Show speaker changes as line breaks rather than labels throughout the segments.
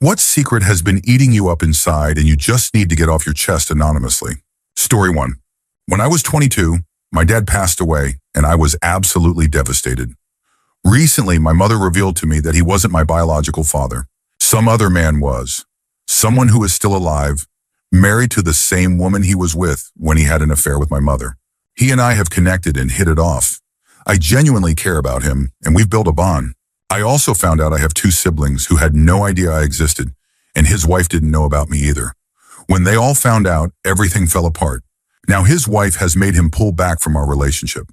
What secret has been eating you up inside and you just need to get off your chest anonymously? Story 1. When I was 22, my dad passed away and I was absolutely devastated. Recently, my mother revealed to me that he wasn't my biological father. Some other man was. Someone who is still alive, married to the same woman he was with when he had an affair with my mother. He and I have connected and hit it off. I genuinely care about him and we've built a bond. I also found out I have 2 siblings who had no idea I existed, and his wife didn't know about me either. When they all found out, everything fell apart. Now his wife has made him pull back from our relationship.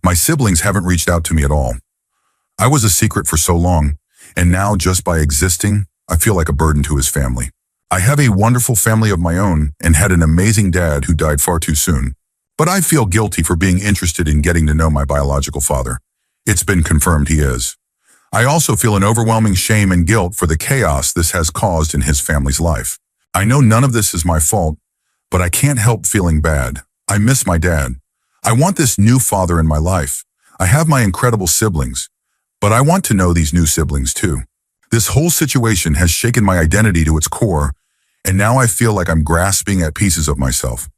My siblings haven't reached out to me at all. I was a secret for so long, and now just by existing, I feel like a burden to his family. I have a wonderful family of my own and had an amazing dad who died far too soon. But I feel guilty for being interested in getting to know my biological father. It's been confirmed he is. I also feel an overwhelming shame and guilt for the chaos this has caused in his family's life. I know none of this is my fault, but I can't help feeling bad. I miss my dad. I want this new father in my life. I have my incredible siblings, but I want to know these new siblings too. This whole situation has shaken my identity to its core, and now I feel like I'm grasping at pieces of myself.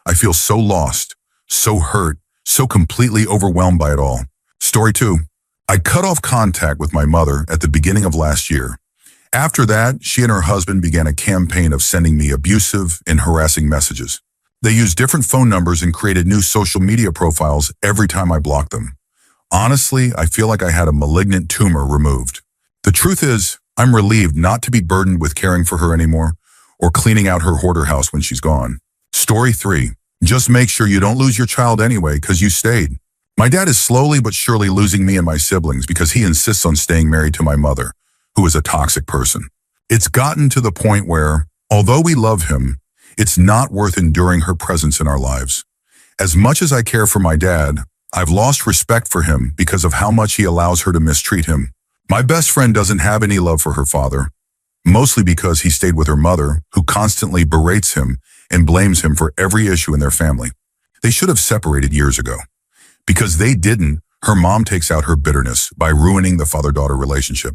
I feel so lost, so hurt, so completely overwhelmed by it all. Story 2. I cut off contact with my mother at the beginning of last year. After that, she and her husband began a campaign of sending me abusive and harassing messages. They used different phone numbers and created new social media profiles every time I blocked them. Honestly, I feel like I had a malignant tumor removed. The truth is, I'm relieved not to be burdened with caring for her anymore or cleaning out her hoarder house when she's gone. Story 3. Just make sure you don't lose your child anyway because you stayed. My dad is slowly but surely losing me and my siblings because he insists on staying married to my mother, who is a toxic person. It's gotten to the point where, although we love him, it's not worth enduring her presence in our lives. As much as I care for my dad, I've lost respect for him because of how much he allows her to mistreat him. My best friend doesn't have any love for her father, mostly because he stayed with her mother, who constantly berates him and blames him for every issue in their family. They should have separated years ago. Because they didn't, her mom takes out her bitterness by ruining the father-daughter relationship.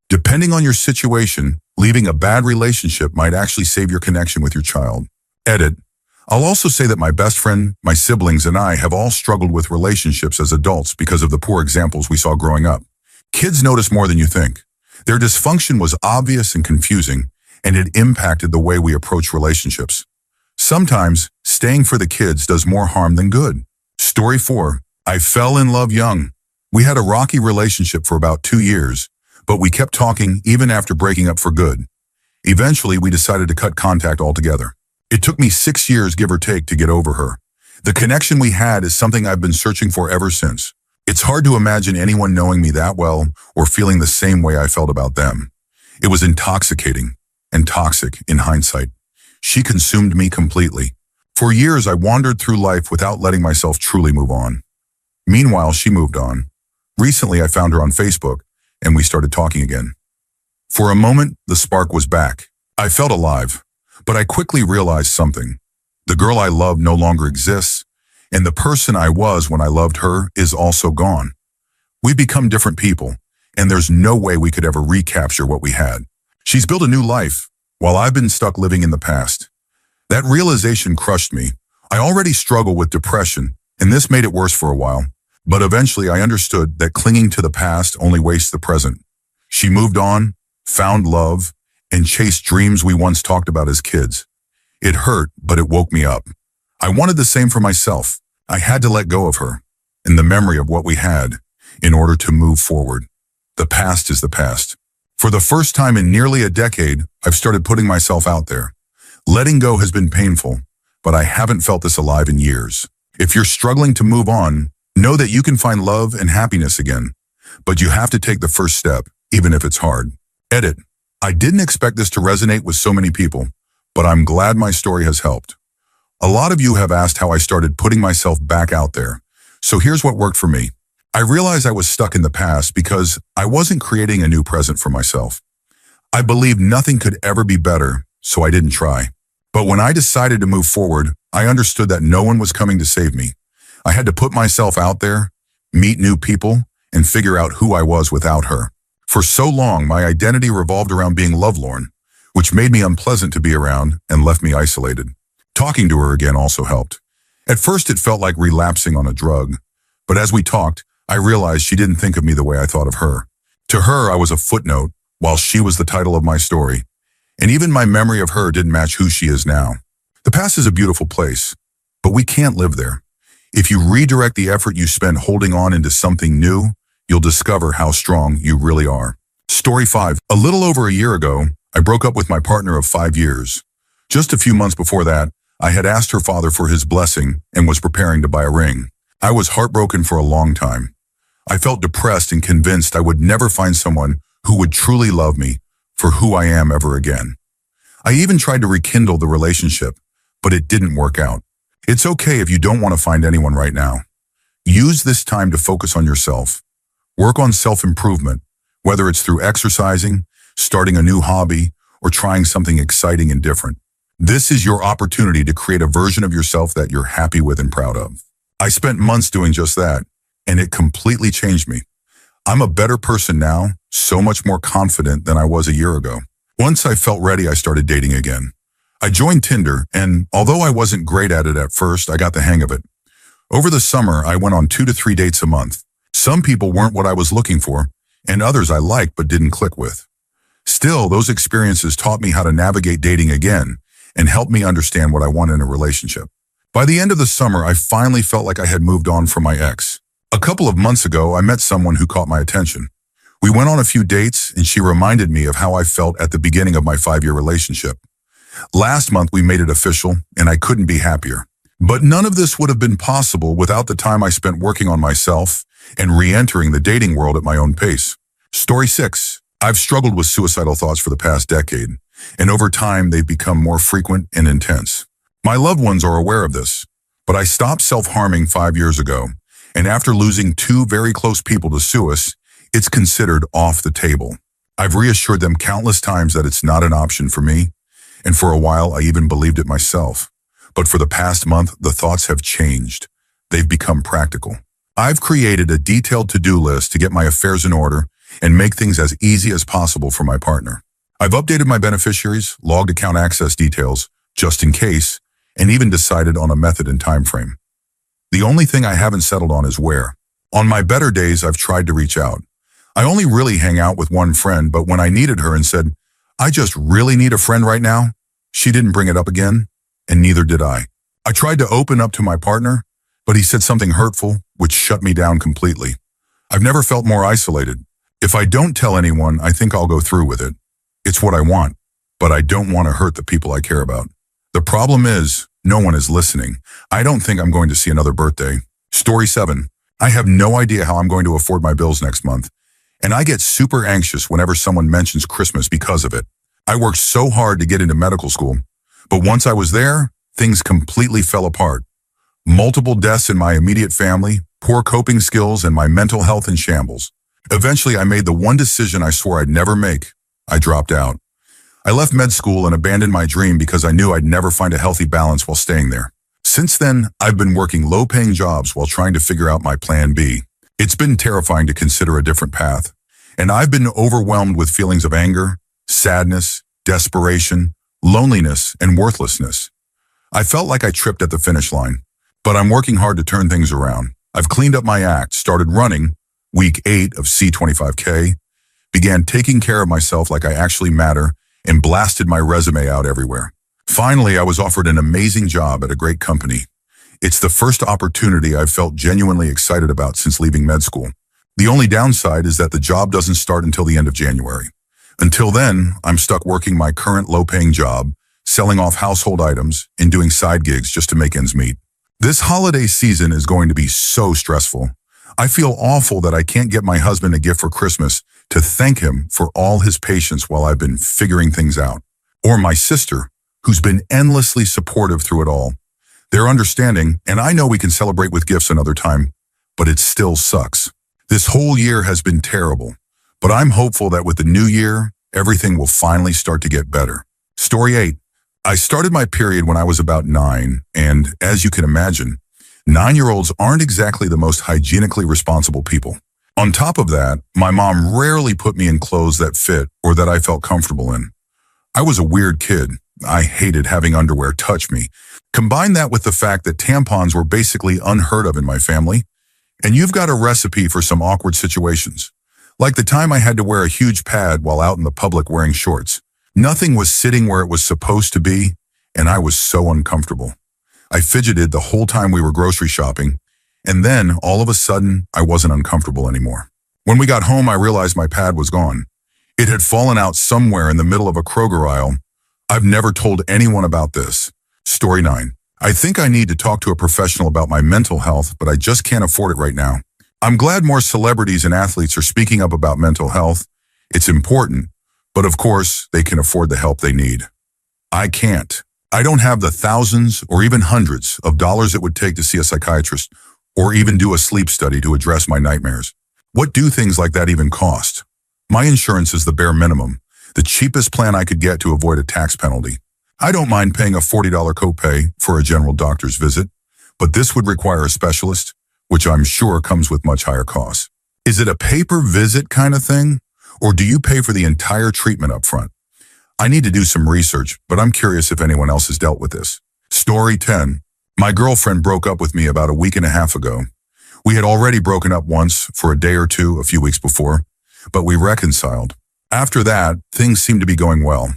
Depending on your situation, leaving a bad relationship might actually save your connection with your child. Edit. I'll also say that my best friend, my siblings, and I have all struggled with relationships as adults because of the poor examples we saw growing up. Kids notice more than you think. Their dysfunction was obvious and confusing, and it impacted the way we approach relationships. Sometimes, staying for the kids does more harm than good. Story 4. I fell in love young. We had a rocky relationship for about 2 years, but we kept talking even after breaking up for good. Eventually, we decided to cut contact altogether. It took me 6 years, give or take, to get over her. The connection we had is something I've been searching for ever since. It's hard to imagine anyone knowing me that well or feeling the same way I felt about them. It was intoxicating and toxic in hindsight. She consumed me completely. For years, I wandered through life without letting myself truly move on. Meanwhile, she moved on. Recently, I found her on Facebook, and we started talking again. For a moment, the spark was back. I felt alive, but I quickly realized something. The girl I loved no longer exists, and the person I was when I loved her is also gone. We've become different people, and there's no way we could ever recapture what we had. She's built a new life, while I've been stuck living in the past. That realization crushed me. I already struggle with depression, and this made it worse for a while. But eventually I understood that clinging to the past only wastes the present. She moved on, found love, and chased dreams we once talked about as kids. It hurt, but it woke me up. I wanted the same for myself. I had to let go of her and the memory of what we had in order to move forward. The past is the past. For the first time in nearly a decade, I've started putting myself out there. Letting go has been painful, but I haven't felt this alive in years. If you're struggling to move on, know that you can find love and happiness again, but you have to take the first step, even if it's hard. Edit. I didn't expect this to resonate with so many people, but I'm glad my story has helped. A lot of you have asked how I started putting myself back out there, so here's what worked for me. I realized I was stuck in the past because I wasn't creating a new present for myself. I believed nothing could ever be better, so I didn't try. But when I decided to move forward, I understood that no one was coming to save me. I had to put myself out there, meet new people, and figure out who I was without her. For so long, my identity revolved around being lovelorn, which made me unpleasant to be around and left me isolated. Talking to her again also helped. At first, it felt like relapsing on a drug, but as we talked, I realized she didn't think of me the way I thought of her. To her, I was a footnote, while she was the title of my story, and even my memory of her didn't match who she is now. The past is a beautiful place, but we can't live there. If you redirect the effort you spend holding on into something new, you'll discover how strong you really are. Story 5. A little over a year ago, I broke up with my partner of 5 years. Just a few months before that, I had asked her father for his blessing and was preparing to buy a ring. I was heartbroken for a long time. I felt depressed and convinced I would never find someone who would truly love me for who I am ever again. I even tried to rekindle the relationship, but it didn't work out. It's okay if you don't want to find anyone right now. Use this time to focus on yourself. Work on self-improvement, whether it's through exercising, starting a new hobby, or trying something exciting and different. This is your opportunity to create a version of yourself that you're happy with and proud of. I spent months doing just that, and it completely changed me. I'm a better person now, so much more confident than I was a year ago. Once I felt ready, I started dating again. I joined Tinder, and although I wasn't great at it at first, I got the hang of it. Over the summer, I went on 2 to 3 dates a month. Some people weren't what I was looking for, and others I liked but didn't click with. Still, those experiences taught me how to navigate dating again and helped me understand what I want in a relationship. By the end of the summer, I finally felt like I had moved on from my ex. A couple of months ago, I met someone who caught my attention. We went on a few dates, and she reminded me of how I felt at the beginning of my 5-year relationship. Last month, we made it official, and I couldn't be happier. But none of this would have been possible without the time I spent working on myself and re-entering the dating world at my own pace. Story 6. I've struggled with suicidal thoughts for the past decade, and over time they've become more frequent and intense. My loved ones are aware of this, but I stopped self-harming 5 years ago, and after losing 2 very close people to suicide, it's considered off the table. I've reassured them countless times that it's not an option for me, and for a while I even believed it myself. But for the past month, the thoughts have changed. They've become practical. I've created a detailed to-do list to get my affairs in order and make things as easy as possible for my partner. I've updated my beneficiaries, logged account access details, just in case, and even decided on a method and time frame. The only thing I haven't settled on is where. On my better days, I've tried to reach out. I only really hang out with one friend, but when I needed her and said, "I just really need a friend right now," she didn't bring it up again, and neither did I. I tried to open up to my partner, but he said something hurtful, which shut me down completely. I've never felt more isolated. If I don't tell anyone, I think I'll go through with it. It's what I want, but I don't want to hurt the people I care about. The problem is, no one is listening. I don't think I'm going to see another birthday. Story 7. I have no idea how I'm going to afford my bills next month, and I get super anxious whenever someone mentions Christmas because of it. I worked so hard to get into medical school, but once I was there, things completely fell apart. Multiple deaths in my immediate family, poor coping skills, and my mental health in shambles. Eventually, I made the one decision I swore I'd never make. I dropped out. I left med school and abandoned my dream because I knew I'd never find a healthy balance while staying there. Since then, I've been working low-paying jobs while trying to figure out my plan B. It's been terrifying to consider a different path, and I've been overwhelmed with feelings of anger, sadness, desperation, loneliness, and worthlessness. I felt like I tripped at the finish line, but I'm working hard to turn things around. I've cleaned up my act, started running, week 8 of C25K, began taking care of myself like I actually matter, and blasted my resume out everywhere. Finally, I was offered an amazing job at a great company. It's the first opportunity I've felt genuinely excited about since leaving med school. The only downside is that the job doesn't start until the end of January. Until then, I'm stuck working my current low-paying job, selling off household items, and doing side gigs just to make ends meet. This holiday season is going to be so stressful. I feel awful that I can't get my husband a gift for Christmas to thank him for all his patience while I've been figuring things out. Or my sister, who's been endlessly supportive through it all. They're understanding, and I know we can celebrate with gifts another time, but it still sucks. This whole year has been terrible, but I'm hopeful that with the new year, everything will finally start to get better. Story 8. I started my period when I was about 9, and as you can imagine, 9-year-olds aren't exactly the most hygienically responsible people. On top of that, my mom rarely put me in clothes that fit or that I felt comfortable in. I was a weird kid. I hated having underwear touch me. Combine that with the fact that tampons were basically unheard of in my family, and you've got a recipe for some awkward situations. Like the time I had to wear a huge pad while out in the public wearing shorts. Nothing was sitting where it was supposed to be, and I was so uncomfortable. I fidgeted the whole time we were grocery shopping, and then, all of a sudden, I wasn't uncomfortable anymore. When we got home, I realized my pad was gone. It had fallen out somewhere in the middle of a Kroger aisle. I've never told anyone about this. Story 9. I think I need to talk to a professional about my mental health, but I just can't afford it right now. I'm glad more celebrities and athletes are speaking up about mental health. It's important, but of course, they can afford the help they need. I can't. I don't have the thousands or even hundreds of dollars it would take to see a psychiatrist or even do a sleep study to address my nightmares. What do things like that even cost? My insurance is the bare minimum, the cheapest plan I could get to avoid a tax penalty. I don't mind paying a $40 copay for a general doctor's visit, but this would require a specialist, which I'm sure comes with much higher costs. Is it a pay-per-visit kind of thing, or do you pay for the entire treatment up front? I need to do some research, but I'm curious if anyone else has dealt with this. Story 10. My girlfriend broke up with me about a week and a half ago. We had already broken up once for a day or two a few weeks before, but we reconciled. After that, things seemed to be going well.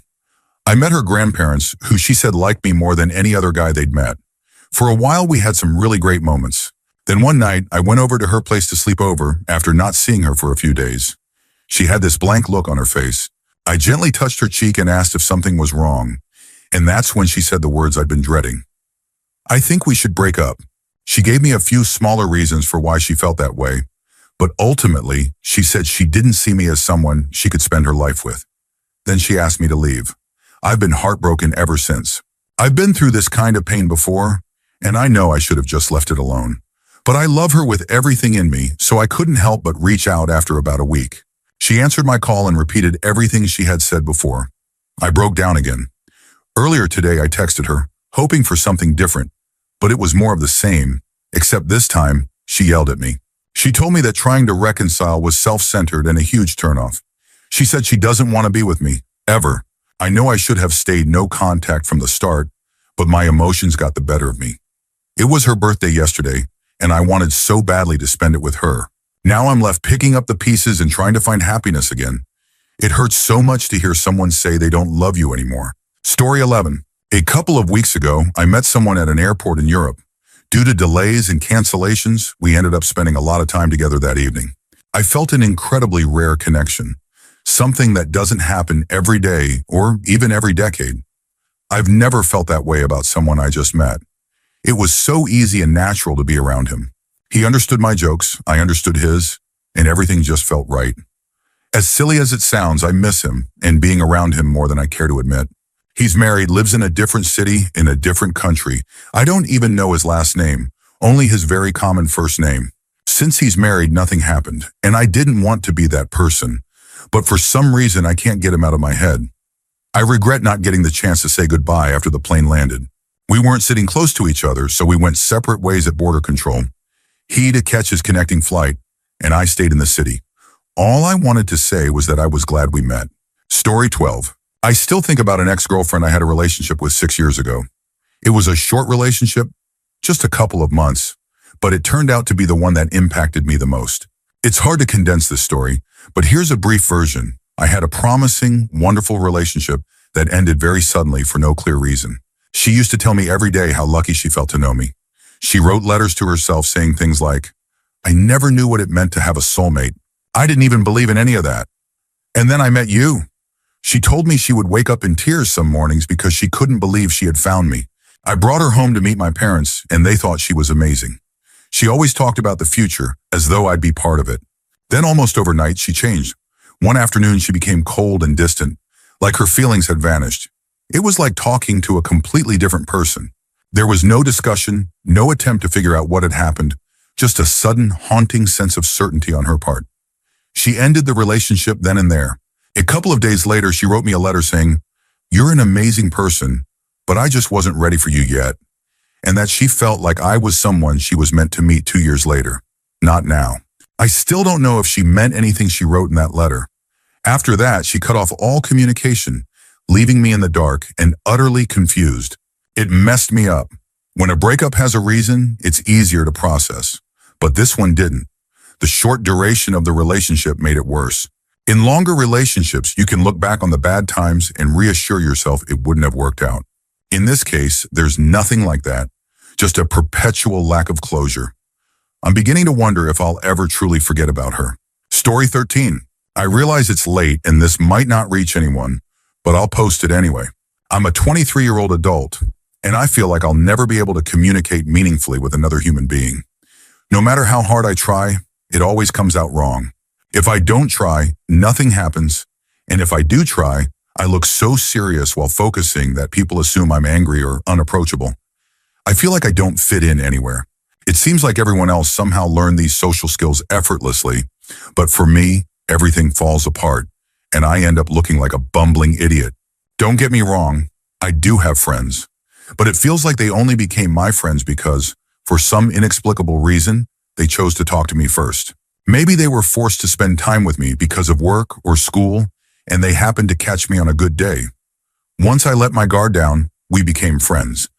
I met her grandparents, who she said liked me more than any other guy they'd met. For a while, we had some really great moments. Then one night, I went over to her place to sleep over after not seeing her for a few days. She had this blank look on her face. I gently touched her cheek and asked if something was wrong, and that's when she said the words I'd been dreading. I think we should break up. She gave me a few smaller reasons for why she felt that way, but ultimately, she said she didn't see me as someone she could spend her life with. Then she asked me to leave. I've been heartbroken ever since. I've been through this kind of pain before, and I know I should have just left it alone. But I love her with everything in me, so I couldn't help but reach out after about a week. She answered my call and repeated everything she had said before. I broke down again. Earlier today, I texted her, hoping for something different, but it was more of the same, except this time, she yelled at me. She told me that trying to reconcile was self-centered and a huge turnoff. She said she doesn't want to be with me, ever. I know I should have stayed no contact from the start, but my emotions got the better of me. It was her birthday yesterday, and I wanted so badly to spend it with her. Now I'm left picking up the pieces and trying to find happiness again. It hurts so much to hear someone say they don't love you anymore. Story 11. A couple of weeks ago, I met someone at an airport in Europe. Due to delays and cancellations, we ended up spending a lot of time together that evening. I felt an incredibly rare connection, something that doesn't happen every day or even every decade. I've never felt that way about someone I just met. It was so easy and natural to be around him. He understood my jokes, I understood his, and everything just felt right. As silly as it sounds, I miss him and being around him more than I care to admit. He's married, lives in a different city, in a different country. I don't even know his last name, only his very common first name. Since he's married, nothing happened, and I didn't want to be that person. But for some reason, I can't get him out of my head. I regret not getting the chance to say goodbye after the plane landed. We weren't sitting close to each other, so we went separate ways at border control. He to catch his connecting flight, and I stayed in the city. All I wanted to say was that I was glad we met. Story 12. I still think about an ex-girlfriend I had a relationship with 6 years ago. It was a short relationship, just a couple of months, but it turned out to be the one that impacted me the most. It's hard to condense this story, but here's a brief version. I had a promising, wonderful relationship that ended very suddenly for no clear reason. She used to tell me every day how lucky she felt to know me. She wrote letters to herself saying things like, "I never knew what it meant to have a soulmate. I didn't even believe in any of that. And then I met you." She told me she would wake up in tears some mornings because she couldn't believe she had found me. I brought her home to meet my parents, and they thought she was amazing. She always talked about the future, as though I'd be part of it. Then almost overnight, she changed. One afternoon, she became cold and distant, like her feelings had vanished. It was like talking to a completely different person. There was no discussion, no attempt to figure out what had happened, just a sudden, haunting sense of certainty on her part. She ended the relationship then and there. A couple of days later, she wrote me a letter saying, "You're an amazing person, but I just wasn't ready for you yet," and that she felt like I was someone she was meant to meet 2 years later. Not now. I still don't know if she meant anything she wrote in that letter. After that, she cut off all communication, leaving me in the dark and utterly confused. It messed me up. When a breakup has a reason, it's easier to process. But this one didn't. The short duration of the relationship made it worse. In longer relationships, you can look back on the bad times and reassure yourself it wouldn't have worked out. In this case, there's nothing like that, just a perpetual lack of closure. I'm beginning to wonder if I'll ever truly forget about her. Story 13. I realize it's late and this might not reach anyone, but I'll post it anyway. I'm a 23-year-old adult, and I feel like I'll never be able to communicate meaningfully with another human being. No matter how hard I try, it always comes out wrong. If I don't try, nothing happens, and if I do try, I look so serious while focusing that people assume I'm angry or unapproachable. I feel like I don't fit in anywhere. It seems like everyone else somehow learned these social skills effortlessly, but for me, everything falls apart, and I end up looking like a bumbling idiot. Don't get me wrong, I do have friends, but it feels like they only became my friends because, for some inexplicable reason, they chose to talk to me first. Maybe they were forced to spend time with me because of work or school, and they happened to catch me on a good day. Once I let my guard down, we became friends,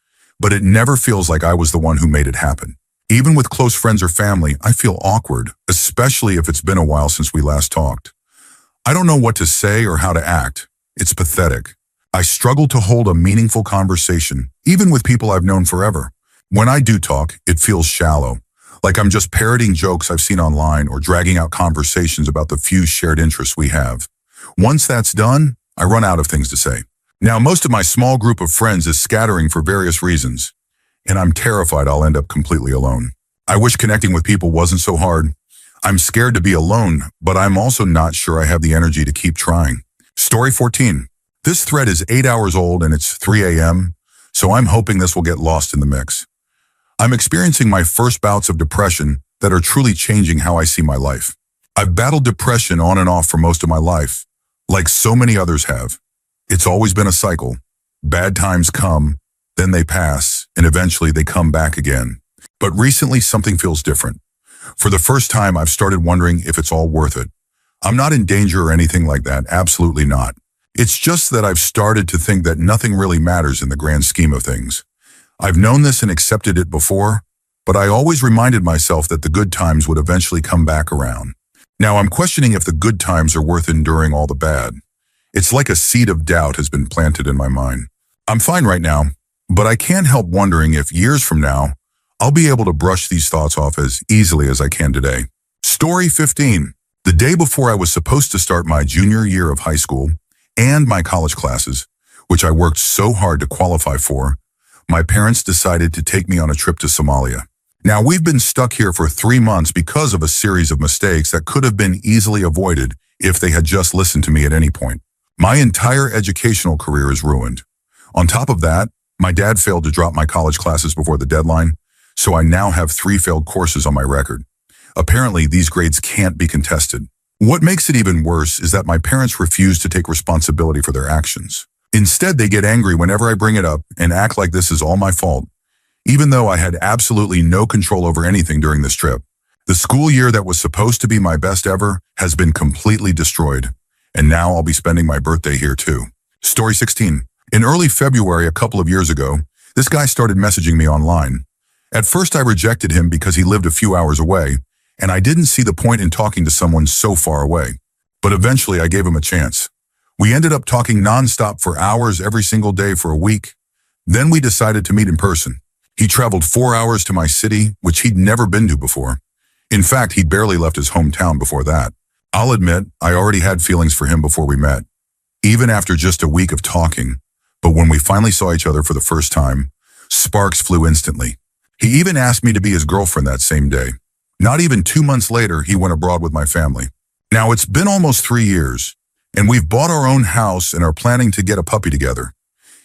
but it never feels like I was the one who made it happen. Even with close friends or family, I feel awkward, especially if it's been a while since we last talked. I don't know what to say or how to act. It's pathetic. I struggle to hold a meaningful conversation, even with people I've known forever. When I do talk, it feels shallow, like I'm just parroting jokes I've seen online or dragging out conversations about the few shared interests we have. Once that's done, I run out of things to say. Now, most of my small group of friends is scattering for various reasons, and I'm terrified I'll end up completely alone. I wish connecting with people wasn't so hard. I'm scared to be alone, but I'm also not sure I have the energy to keep trying. Story 14. This thread is 8 hours old and it's 3 a.m., so I'm hoping this will get lost in the mix. I'm experiencing my first bouts of depression that are truly changing how I see my life. I've battled depression on and off for most of my life, like so many others have. It's always been a cycle. Bad times come, then they pass, and eventually they come back again. But recently something feels different. For the first time, I've started wondering if it's all worth it. I'm not in danger or anything like that, absolutely not. It's just that I've started to think that nothing really matters in the grand scheme of things. I've known this and accepted it before, but I always reminded myself that the good times would eventually come back around. Now I'm questioning if the good times are worth enduring all the bad. It's like a seed of doubt has been planted in my mind. I'm fine right now, but I can't help wondering if years from now, I'll be able to brush these thoughts off as easily as I can today. Story 15. The day before I was supposed to start my junior year of high school and my college classes, which I worked so hard to qualify for, my parents decided to take me on a trip to Somalia. Now, we've been stuck here for 3 months because of a series of mistakes that could have been easily avoided if they had just listened to me at any point. My entire educational career is ruined. On top of that, my dad failed to drop my college classes before the deadline, so I now have 3 failed courses on my record. Apparently, these grades can't be contested. What makes it even worse is that my parents refuse to take responsibility for their actions. Instead, they get angry whenever I bring it up and act like this is all my fault, even though I had absolutely no control over anything during this trip. The school year that was supposed to be my best ever has been completely destroyed, and now I'll be spending my birthday here too. Story 16. In early February a couple of years ago, this guy started messaging me online. At first I rejected him because he lived a few hours away, and I didn't see the point in talking to someone so far away. But eventually I gave him a chance. We ended up talking nonstop for hours every single day for a week. Then we decided to meet in person. He traveled 4 hours to my city, which he'd never been to before. In fact, he'd barely left his hometown before that. I'll admit, I already had feelings for him before we met, even after just a week of talking. But when we finally saw each other for the first time, sparks flew instantly. He even asked me to be his girlfriend that same day. Not even 2 months later, he went abroad with my family. Now, it's been almost 3 years, and we've bought our own house and are planning to get a puppy together.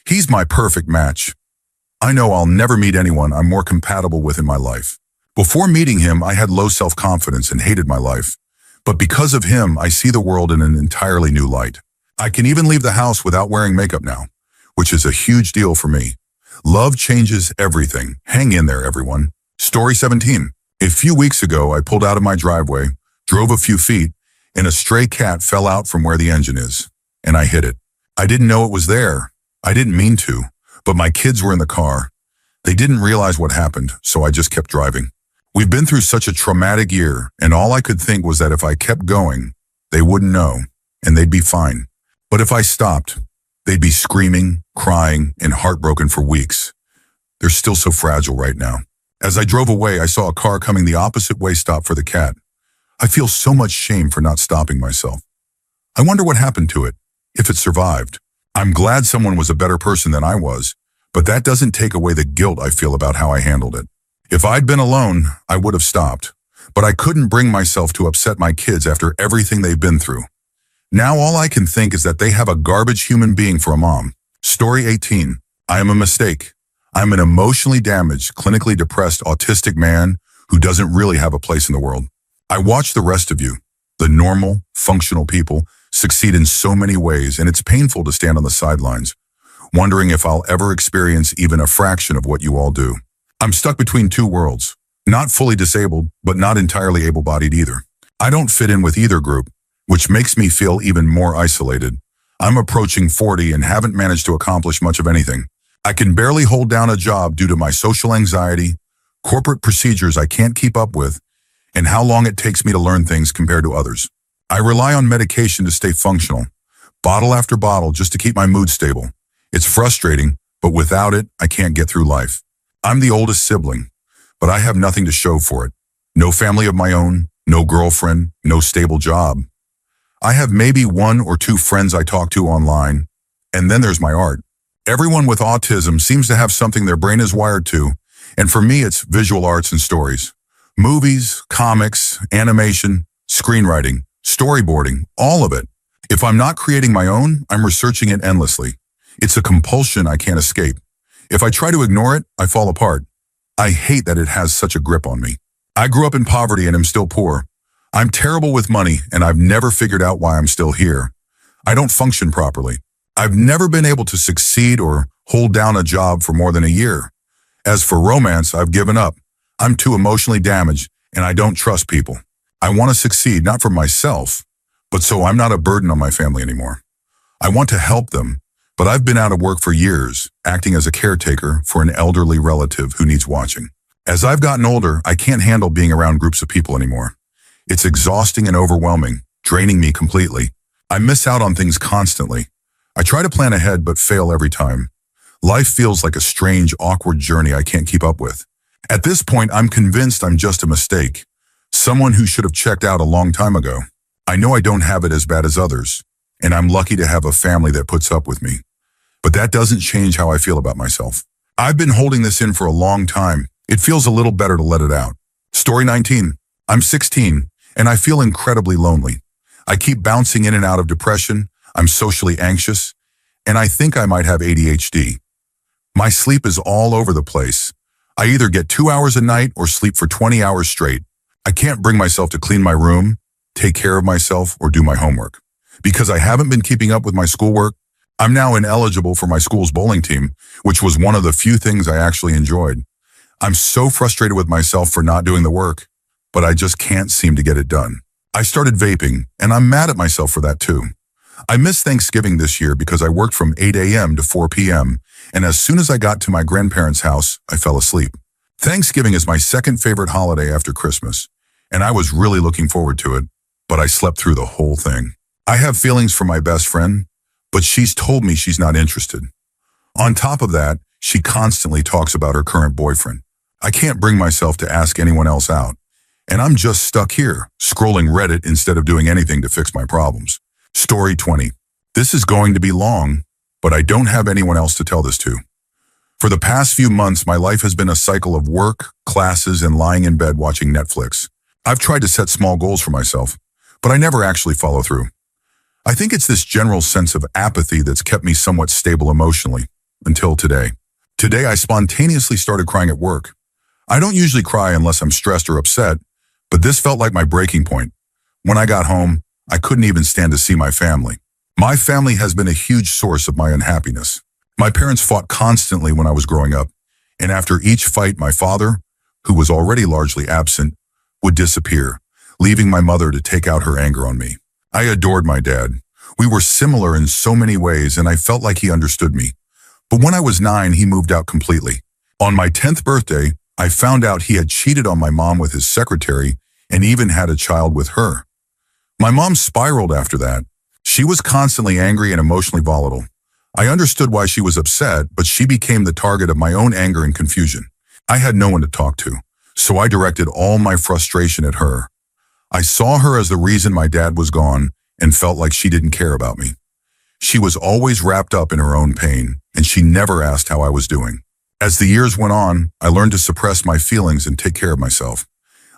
He's my perfect match. I know I'll never meet anyone I'm more compatible with in my life. Before meeting him, I had low self-confidence and hated my life. But because of him, I see the world in an entirely new light. I can even leave the house without wearing makeup now, which is a huge deal for me. Love changes everything. Hang in there, everyone. Story 17. A few weeks ago, I pulled out of my driveway, drove a few feet, and a stray cat fell out from where the engine is, and I hit it. I didn't know it was there. I didn't mean to, but my kids were in the car. They didn't realize what happened, so I just kept driving. We've been through such a traumatic year, and all I could think was that if I kept going, they wouldn't know, and they'd be fine. But if I stopped, they'd be screaming, crying, and heartbroken for weeks. They're still so fragile right now. As I drove away, I saw a car coming the opposite way stop for the cat. I feel so much shame for not stopping myself. I wonder what happened to it, if it survived. I'm glad someone was a better person than I was, but that doesn't take away the guilt I feel about how I handled it. If I'd been alone, I would have stopped, but I couldn't bring myself to upset my kids after everything they've been through. Now all I can think is that they have a garbage human being for a mom. Story 18. I am a mistake. I'm an emotionally damaged, clinically depressed, autistic man who doesn't really have a place in the world. I watch the rest of you, the normal, functional people, succeed in so many ways, and it's painful to stand on the sidelines, wondering if I'll ever experience even a fraction of what you all do. I'm stuck between two worlds, not fully disabled, but not entirely able-bodied either. I don't fit in with either group, which makes me feel even more isolated. I'm approaching 40 and haven't managed to accomplish much of anything. I can barely hold down a job due to my social anxiety, corporate procedures I can't keep up with, and how long it takes me to learn things compared to others. I rely on medication to stay functional, bottle after bottle just to keep my mood stable. It's frustrating, but without it, I can't get through life. I'm the oldest sibling, but I have nothing to show for it. No family of my own, no girlfriend, no stable job. I have maybe one or two friends I talk to online, and then there's my art. Everyone with autism seems to have something their brain is wired to, and for me it's visual arts and stories. Movies, comics, animation, screenwriting, storyboarding, all of it. If I'm not creating my own, I'm researching it endlessly. It's a compulsion I can't escape. If I try to ignore it, I fall apart. I hate that it has such a grip on me. I grew up in poverty and am still poor. I'm terrible with money, and I've never figured out why I'm still here. I don't function properly. I've never been able to succeed or hold down a job for more than a year. As for romance, I've given up. I'm too emotionally damaged, and I don't trust people. I want to succeed, not for myself, but so I'm not a burden on my family anymore. I want to help them, but I've been out of work for years, acting as a caretaker for an elderly relative who needs watching. As I've gotten older, I can't handle being around groups of people anymore. It's exhausting and overwhelming, draining me completely. I miss out on things constantly. I try to plan ahead, but fail every time. Life feels like a strange, awkward journey I can't keep up with. At this point, I'm convinced I'm just a mistake. Someone who should have checked out a long time ago. I know I don't have it as bad as others, and I'm lucky to have a family that puts up with me. But that doesn't change how I feel about myself. I've been holding this in for a long time. It feels a little better to let it out. Story 19. I'm 16, and I feel incredibly lonely. I keep bouncing in and out of depression. I'm socially anxious, and I think I might have ADHD. My sleep is all over the place. I either get 2 hours a night or sleep for 20 hours straight. I can't bring myself to clean my room, take care of myself, or do my homework. Because I haven't been keeping up with my schoolwork, I'm now ineligible for my school's bowling team, which was one of the few things I actually enjoyed. I'm so frustrated with myself for not doing the work, but I just can't seem to get it done. I started vaping, and I'm mad at myself for that too. I missed Thanksgiving this year because I worked from 8 a.m. to 4 p.m., and as soon as I got to my grandparents' house, I fell asleep. Thanksgiving is my second favorite holiday after Christmas, and I was really looking forward to it, but I slept through the whole thing. I have feelings for my best friend, but she's told me she's not interested. On top of that, she constantly talks about her current boyfriend. I can't bring myself to ask anyone else out, and I'm just stuck here, scrolling Reddit instead of doing anything to fix my problems. Story 20. This is going to be long, but I don't have anyone else to tell this to. For the past few months, my life has been a cycle of work, classes, and lying in bed watching Netflix. I've tried to set small goals for myself, but I never actually follow through. I think it's this general sense of apathy that's kept me somewhat stable emotionally, until today. Today, I spontaneously started crying at work. I don't usually cry unless I'm stressed or upset, but this felt like my breaking point. When I got home, I couldn't even stand to see my family. My family has been a huge source of my unhappiness. My parents fought constantly when I was growing up, and after each fight, my father, who was already largely absent, would disappear, leaving my mother to take out her anger on me. I adored my dad. We were similar in so many ways, and I felt like he understood me. But when I was 9, he moved out completely. On my 10th birthday, I found out he had cheated on my mom with his secretary and even had a child with her. My mom spiraled after that. She was constantly angry and emotionally volatile. I understood why she was upset, but she became the target of my own anger and confusion. I had no one to talk to, so I directed all my frustration at her. I saw her as the reason my dad was gone and felt like she didn't care about me. She was always wrapped up in her own pain, and she never asked how I was doing. As the years went on, I learned to suppress my feelings and take care of myself.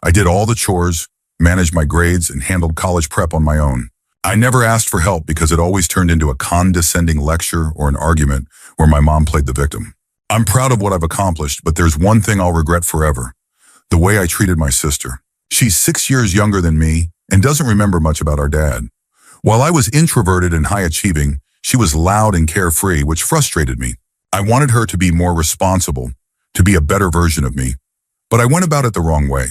I did all the chores, managed my grades, and handled college prep on my own. I never asked for help because it always turned into a condescending lecture or an argument where my mom played the victim. I'm proud of what I've accomplished, but there's one thing I'll regret forever: the way I treated my sister. She's 6 years younger than me and doesn't remember much about our dad. While I was introverted and high-achieving, she was loud and carefree, which frustrated me. I wanted her to be more responsible, to be a better version of me, but I went about it the wrong way.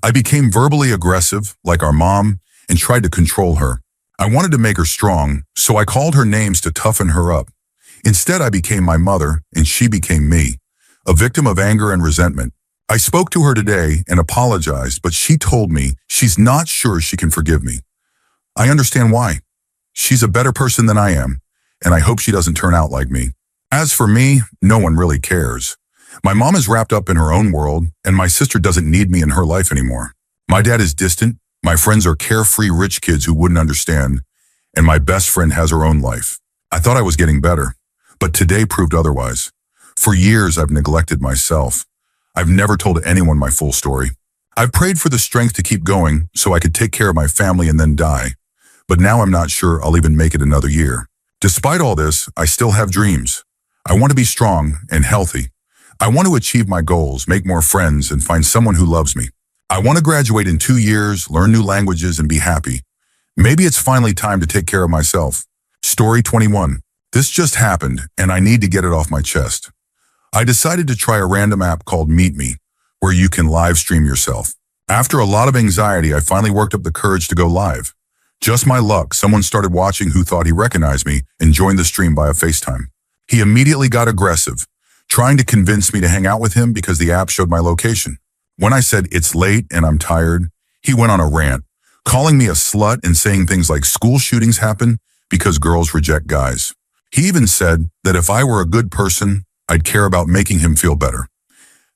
I became verbally aggressive, like our mom, and tried to control her. I wanted to make her strong, so I called her names to toughen her up. Instead, I became my mother, and she became me, a victim of anger and resentment. I spoke to her today and apologized, but she told me she's not sure she can forgive me. I understand why. She's a better person than I am, and I hope she doesn't turn out like me. As for me, no one really cares. My mom is wrapped up in her own world, and my sister doesn't need me in her life anymore. My dad is distant, my friends are carefree rich kids who wouldn't understand, and my best friend has her own life. I thought I was getting better, but today proved otherwise. For years, I've neglected myself. I've never told anyone my full story. I've prayed for the strength to keep going so I could take care of my family and then die. But now I'm not sure I'll even make it another year. Despite all this, I still have dreams. I want to be strong and healthy. I want to achieve my goals, make more friends, and find someone who loves me. I want to graduate in 2 years, learn new languages, and be happy. Maybe it's finally time to take care of myself. Story 21. This just happened, and I need to get it off my chest. I decided to try a random app called Meet Me, where you can live stream yourself. After a lot of anxiety, I finally worked up the courage to go live. Just my luck, someone started watching who thought he recognized me and joined the stream via FaceTime. He immediately got aggressive, trying to convince me to hang out with him because the app showed my location. When I said, "It's late and I'm tired," he went on a rant, calling me a slut and saying things like school shootings happen because girls reject guys. He even said that if I were a good person, I'd care about making him feel better.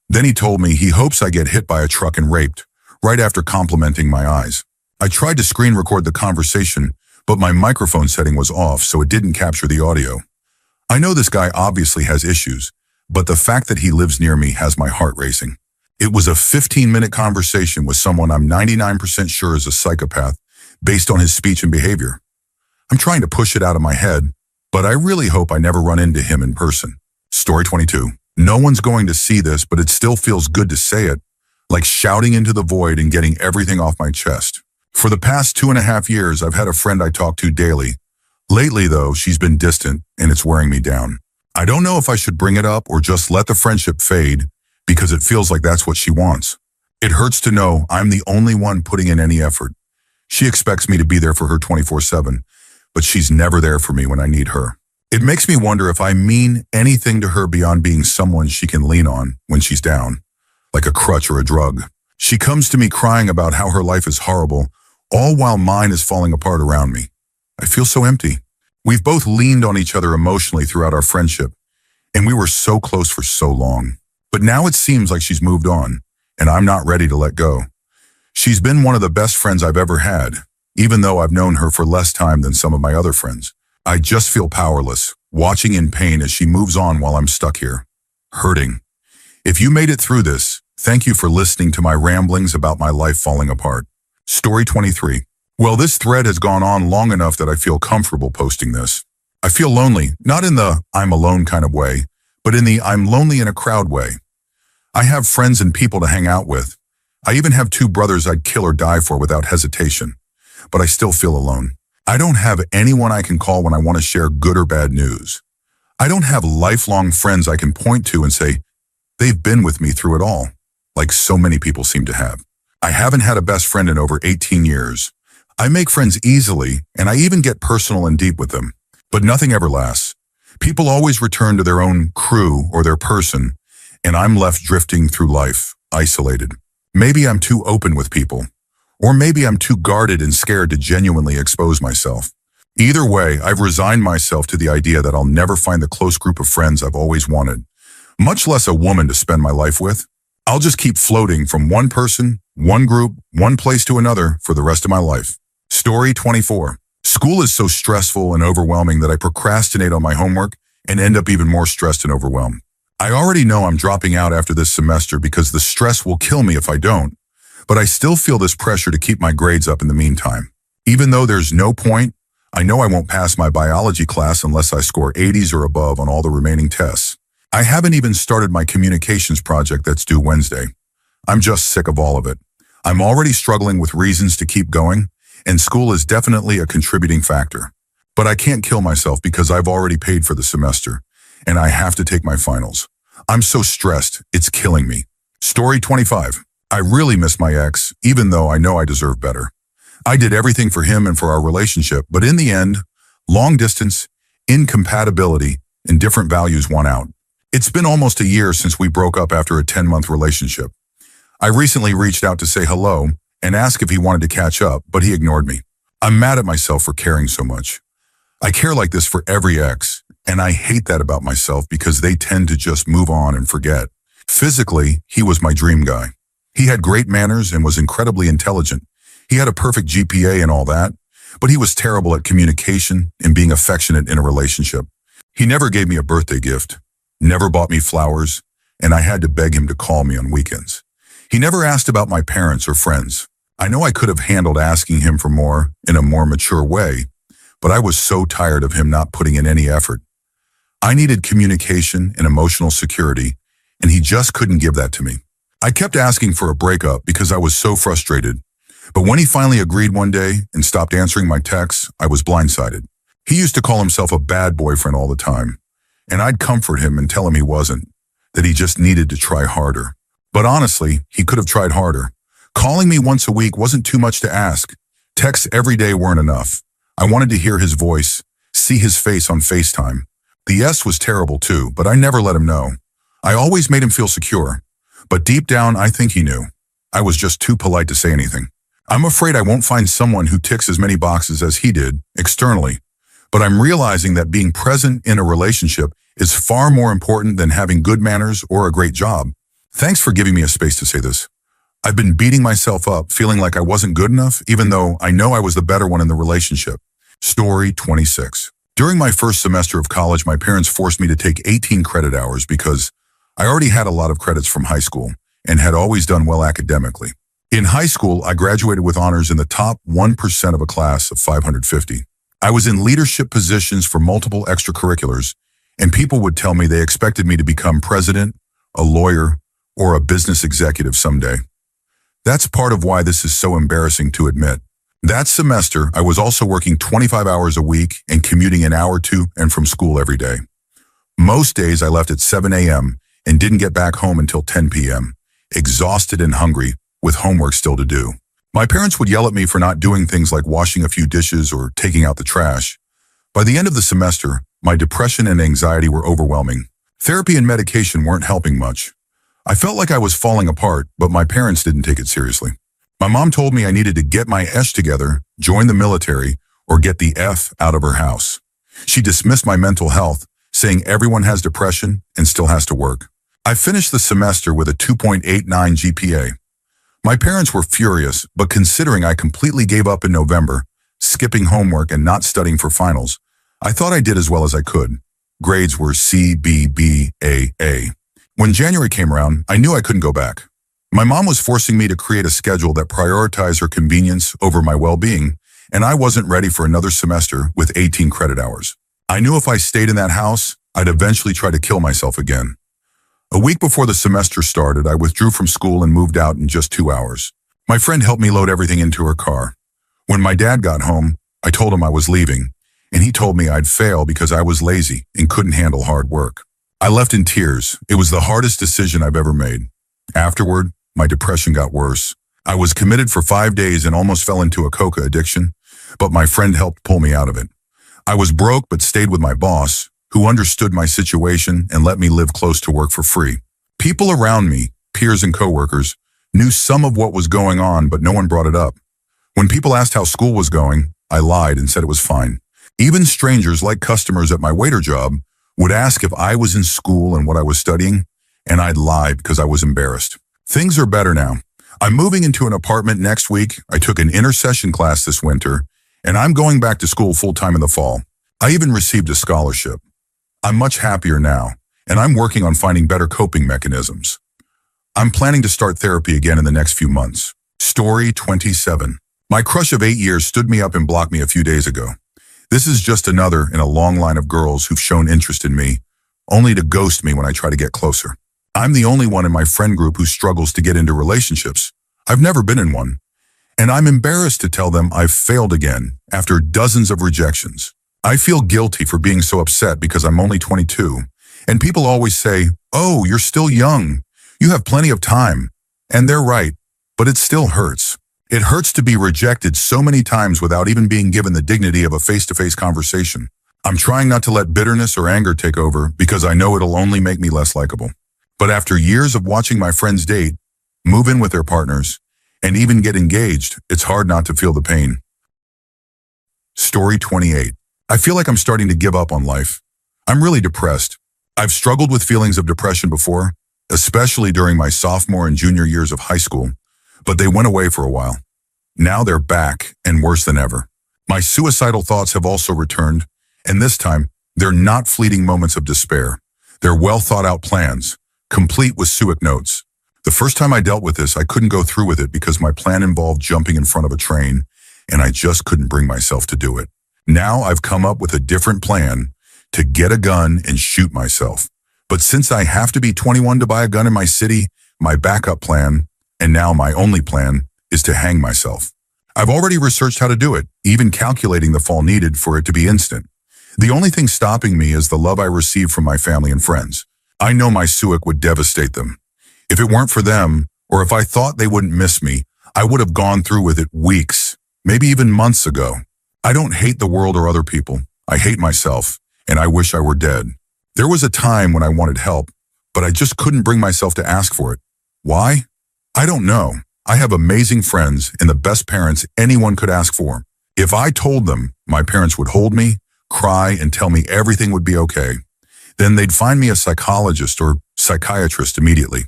Then he told me he hopes I get hit by a truck and raped, right after complimenting my eyes. I tried to screen record the conversation, but my microphone setting was off, so it didn't capture the audio. I know this guy obviously has issues, but the fact that he lives near me has my heart racing. It was a 15-minute conversation with someone I'm 99% sure is a psychopath based on his speech and behavior. I'm trying to push it out of my head, but I really hope I never run into him in person. Story 22. No one's going to see this, but it still feels good to say it, like shouting into the void and getting everything off my chest. For the past 2.5 years, I've had a friend I talk to daily. Lately, though, she's been distant, and it's wearing me down. I don't know if I should bring it up or just let the friendship fade, because it feels like that's what she wants. It hurts to know I'm the only one putting in any effort. She expects me to be there for her 24/7, but she's never there for me when I need her. It makes me wonder if I mean anything to her beyond being someone she can lean on when she's down, like a crutch or a drug. She comes to me crying about how her life is horrible, all while mine is falling apart around me. I feel so empty. We've both leaned on each other emotionally throughout our friendship, and we were so close for so long. But now it seems like she's moved on, and I'm not ready to let go. She's been one of the best friends I've ever had, even though I've known her for less time than some of my other friends. I just feel powerless, watching in pain as she moves on while I'm stuck here, hurting. If you made it through this, thank you for listening to my ramblings about my life falling apart. Story 23. Well, this thread has gone on long enough that I feel comfortable posting this. I feel lonely, not in the I'm alone kind of way, but in the I'm lonely in a crowd way. I have friends and people to hang out with. I even have 2 brothers I'd kill or die for without hesitation, but I still feel alone. I don't have anyone I can call when I want to share good or bad news. I don't have lifelong friends I can point to and say, they've been with me through it all, like so many people seem to have. I haven't had a best friend in over 18 years. I make friends easily, and I even get personal and deep with them. But nothing ever lasts. People always return to their own crew or their person, and I'm left drifting through life, isolated. Maybe I'm too open with people, or maybe I'm too guarded and scared to genuinely expose myself. Either way, I've resigned myself to the idea that I'll never find the close group of friends I've always wanted, much less a woman to spend my life with. I'll just keep floating from one person, one group, one place to another for the rest of my life. Story 24. School is so stressful and overwhelming that I procrastinate on my homework and end up even more stressed and overwhelmed. I already know I'm dropping out after this semester because the stress will kill me if I don't, but I still feel this pressure to keep my grades up in the meantime. Even though there's no point, I know I won't pass my biology class unless I score 80s or above on all the remaining tests. I haven't even started my communications project that's due Wednesday. I'm just sick of all of it. I'm already struggling with reasons to keep going, and school is definitely a contributing factor. But I can't kill myself because I've already paid for the semester, and I have to take my finals. I'm so stressed, it's killing me. Story 25. I really miss my ex, even though I know I deserve better. I did everything for him and for our relationship, but in the end, long distance, incompatibility, and different values won out. It's been almost a year since we broke up after a 10-month relationship. I recently reached out to say hello and ask if he wanted to catch up, but he ignored me. I'm mad at myself for caring so much. I care like this for every ex, and I hate that about myself because they tend to just move on and forget. Physically, he was my dream guy. He had great manners and was incredibly intelligent. He had a perfect GPA and all that, but he was terrible at communication and being affectionate in a relationship. He never gave me a birthday gift, never bought me flowers, and I had to beg him to call me on weekends. He never asked about my parents or friends. I know I could have handled asking him for more in a more mature way, but I was so tired of him not putting in any effort. I needed communication and emotional security, and he just couldn't give that to me. I kept asking for a breakup because I was so frustrated, but when he finally agreed one day and stopped answering my texts, I was blindsided. He used to call himself a bad boyfriend all the time, and I'd comfort him and tell him he wasn't, that he just needed to try harder. But honestly, he could have tried harder. Calling me once a week wasn't too much to ask. Texts every day weren't enough. I wanted to hear his voice, see his face on FaceTime. The yes was terrible too, but I never let him know. I always made him feel secure. But deep down, I think he knew. I was just too polite to say anything. I'm afraid I won't find someone who ticks as many boxes as he did, externally. But I'm realizing that being present in a relationship is far more important than having good manners or a great job. Thanks for giving me a space to say this. I've been beating myself up, feeling like I wasn't good enough, even though I know I was the better one in the relationship. Story 26. During my first semester of college, my parents forced me to take 18 credit hours because I already had a lot of credits from high school and had always done well academically. In high school, I graduated with honors in the top 1% of a class of 550. I was in leadership positions for multiple extracurriculars, and people would tell me they expected me to become president, a lawyer, or a business executive someday. That's part of why this is so embarrassing to admit. That semester, I was also working 25 hours a week and commuting an hour to and from school every day. Most days I left at 7 a.m. and didn't get back home until 10 p.m., exhausted and hungry, with homework still to do. My parents would yell at me for not doing things like washing a few dishes or taking out the trash. By the end of the semester, my depression and anxiety were overwhelming. Therapy and medication weren't helping much. I felt like I was falling apart, but my parents didn't take it seriously. My mom told me I needed to get my ish together, join the military, or get the F out of her house. She dismissed my mental health, saying everyone has depression and still has to work. I finished the semester with a 2.89 GPA. My parents were furious, but considering I completely gave up in November, skipping homework and not studying for finals, I thought I did as well as I could. Grades were C, B, B, A, A. When January came around, I knew I couldn't go back. My mom was forcing me to create a schedule that prioritized her convenience over my well-being, and I wasn't ready for another semester with 18 credit hours. I knew if I stayed in that house, I'd eventually try to kill myself again. A week before the semester started, I withdrew from school and moved out in just 2 hours. My friend helped me load everything into her car. When my dad got home, I told him I was leaving, and he told me I'd fail because I was lazy and couldn't handle hard work. I left in tears. It was the hardest decision I've ever made. Afterward, my depression got worse. I was committed for 5 days and almost fell into a coca addiction. but my friend helped pull me out of it. I was broke but stayed with my boss, who understood my situation and let me live close to work for free. People around me, peers and coworkers, knew some of what was going on, but no one brought it up. When people asked how school was going, I lied and said it was fine. Even strangers, like customers at my waiter job, would ask if I was in school and what I was studying, and I'd lie because I was embarrassed. Things are better now. I'm moving into an apartment next week. I took an intercession class this winter, and I'm going back to school full-time in the fall. I even received a scholarship. I'm much happier now, and I'm working on finding better coping mechanisms. I'm planning to start therapy again in the next few months. Story 27. My crush of 8 years stood me up and blocked me a few days ago. This is just another in a long line of girls who've shown interest in me, only to ghost me when I try to get closer. I'm the only one in my friend group who struggles to get into relationships. I've never been in one, and I'm embarrassed to tell them I've failed again after dozens of rejections. I feel guilty for being so upset because I'm only 22, and people always say, "Oh, you're still young. You have plenty of time." And they're right, but it still hurts. It hurts to be rejected so many times without even being given the dignity of a face-to-face conversation. I'm trying not to let bitterness or anger take over because I know it'll only make me less likable. But after years of watching my friends date, move in with their partners, and even get engaged, it's hard not to feel the pain. Story 28. I feel like I'm starting to give up on life. I'm really depressed. I've struggled with feelings of depression before, especially during my sophomore and junior years of high school, but they went away for a while. Now they're back, and worse than ever. My suicidal thoughts have also returned, and this time, they're not fleeting moments of despair. They're well-thought-out plans, complete with SUIC notes. The first time I dealt with this, I couldn't go through with it because my plan involved jumping in front of a train, and I just couldn't bring myself to do it. Now I've come up with a different plan to get a gun and shoot myself. But since I have to be 21 to buy a gun in my city, my backup plan, and now my only plan, is to hang myself. I've already researched how to do it, even calculating the fall needed for it to be instant. The only thing stopping me is the love I receive from my family and friends. I know my SUIC would devastate them. If it weren't for them, or if I thought they wouldn't miss me, I would have gone through with it weeks, maybe even months ago. I don't hate the world or other people. I hate myself, and I wish I were dead. There was a time when I wanted help, but I just couldn't bring myself to ask for it. Why? I don't know. I have amazing friends and the best parents anyone could ask for. If I told them, my parents would hold me, cry, and tell me everything would be okay. Then they'd find me a psychologist or psychiatrist immediately.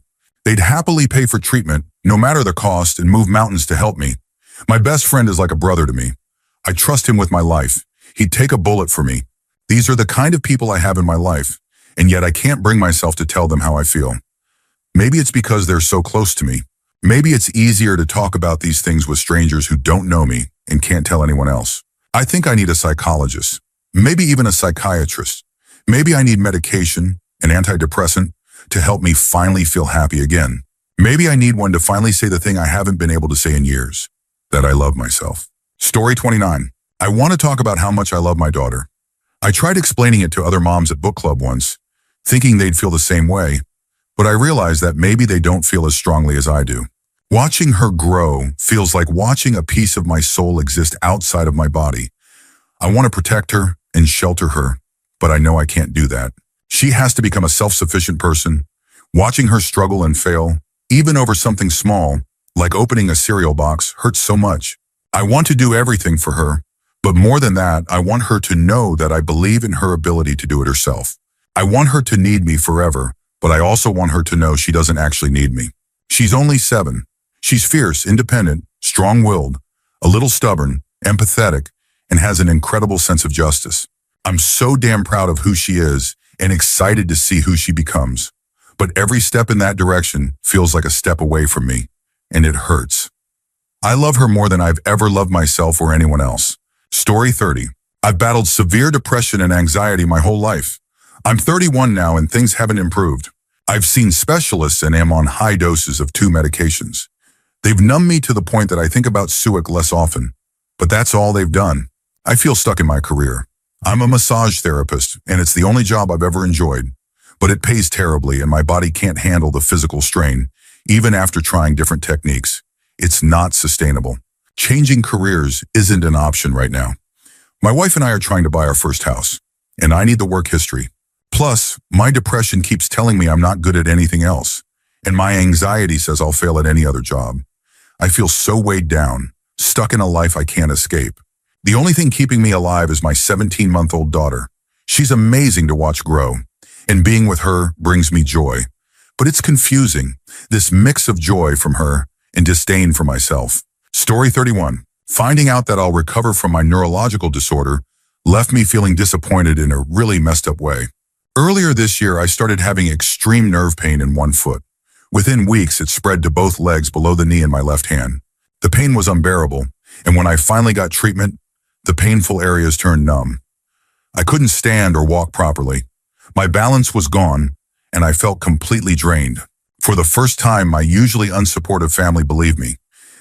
They'd happily pay for treatment, no matter the cost, and move mountains to help me. My best friend is like a brother to me. I trust him with my life. He'd take a bullet for me. These are the kind of people I have in my life, and yet I can't bring myself to tell them how I feel. Maybe it's because they're so close to me. Maybe it's easier to talk about these things with strangers who don't know me and can't tell anyone else. I think I need a psychologist, maybe even a psychiatrist. Maybe I need medication, an antidepressant, to help me finally feel happy again. Maybe I need one to finally say the thing I haven't been able to say in years, that I love myself. Story 29. I want to talk about how much I love my daughter. I tried explaining it to other moms at book club once, thinking they'd feel the same way, but I realized that maybe they don't feel as strongly as I do. Watching her grow feels like watching a piece of my soul exist outside of my body. I want to protect her and shelter her, but I know I can't do that. She has to become a self-sufficient person. Watching her struggle and fail, even over something small, like opening a cereal box, hurts so much. I want to do everything for her, but more than that, I want her to know that I believe in her ability to do it herself. I want her to need me forever, but I also want her to know she doesn't actually need me. She's only 7. She's fierce, independent, strong-willed, a little stubborn, empathetic, and has an incredible sense of justice. I'm so damn proud of who she is and excited to see who she becomes. But every step in that direction feels like a step away from me, and it hurts. I love her more than I've ever loved myself or anyone else. Story 30. I've battled severe depression and anxiety my whole life. I'm 31 now and things haven't improved. I've seen specialists and am on high doses of 2 medications. They've numbed me to the point that I think about SUIC less often, but that's all they've done. I feel stuck in my career. I'm a massage therapist, and it's the only job I've ever enjoyed, but it pays terribly and my body can't handle the physical strain, even after trying different techniques. It's not sustainable. Changing careers isn't an option right now. My wife and I are trying to buy our first house, and I need the work history. Plus, my depression keeps telling me I'm not good at anything else, and my anxiety says I'll fail at any other job. I feel so weighed down, stuck in a life I can't escape. The only thing keeping me alive is my 17-month-old daughter. She's amazing to watch grow, and being with her brings me joy. But it's confusing, this mix of joy from her and disdain for myself. Story 31. Finding out that I'll recover from my neurological disorder left me feeling disappointed in a really messed up way. Earlier this year, I started having extreme nerve pain in one foot. Within weeks, it spread to both legs below the knee in my left hand. The pain was unbearable, and when I finally got treatment, the painful areas turned numb. I couldn't stand or walk properly. My balance was gone, and I felt completely drained. For the first time, my usually unsupportive family believed me.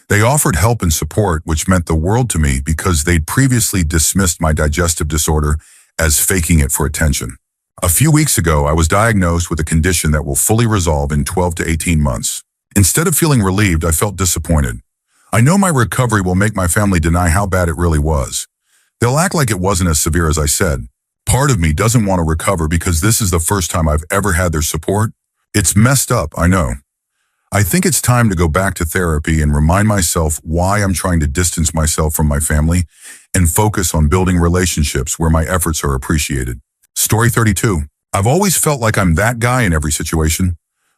They offered help and support, which meant the world to me because they'd previously dismissed my digestive disorder as faking it for attention. A few weeks ago, I was diagnosed with a condition that will fully resolve in 12 to 18 months. Instead of feeling relieved, I felt disappointed. I know my recovery will make my family deny how bad it really was. They'll act like it wasn't as severe as I said. Part of me doesn't want to recover because this is the first time I've ever had their support. It's messed up, I know. I think it's time to go back to therapy and remind myself why I'm trying to distance myself from my family and focus on building relationships where my efforts are appreciated. Story 32. I've always felt like I'm that guy in every situation,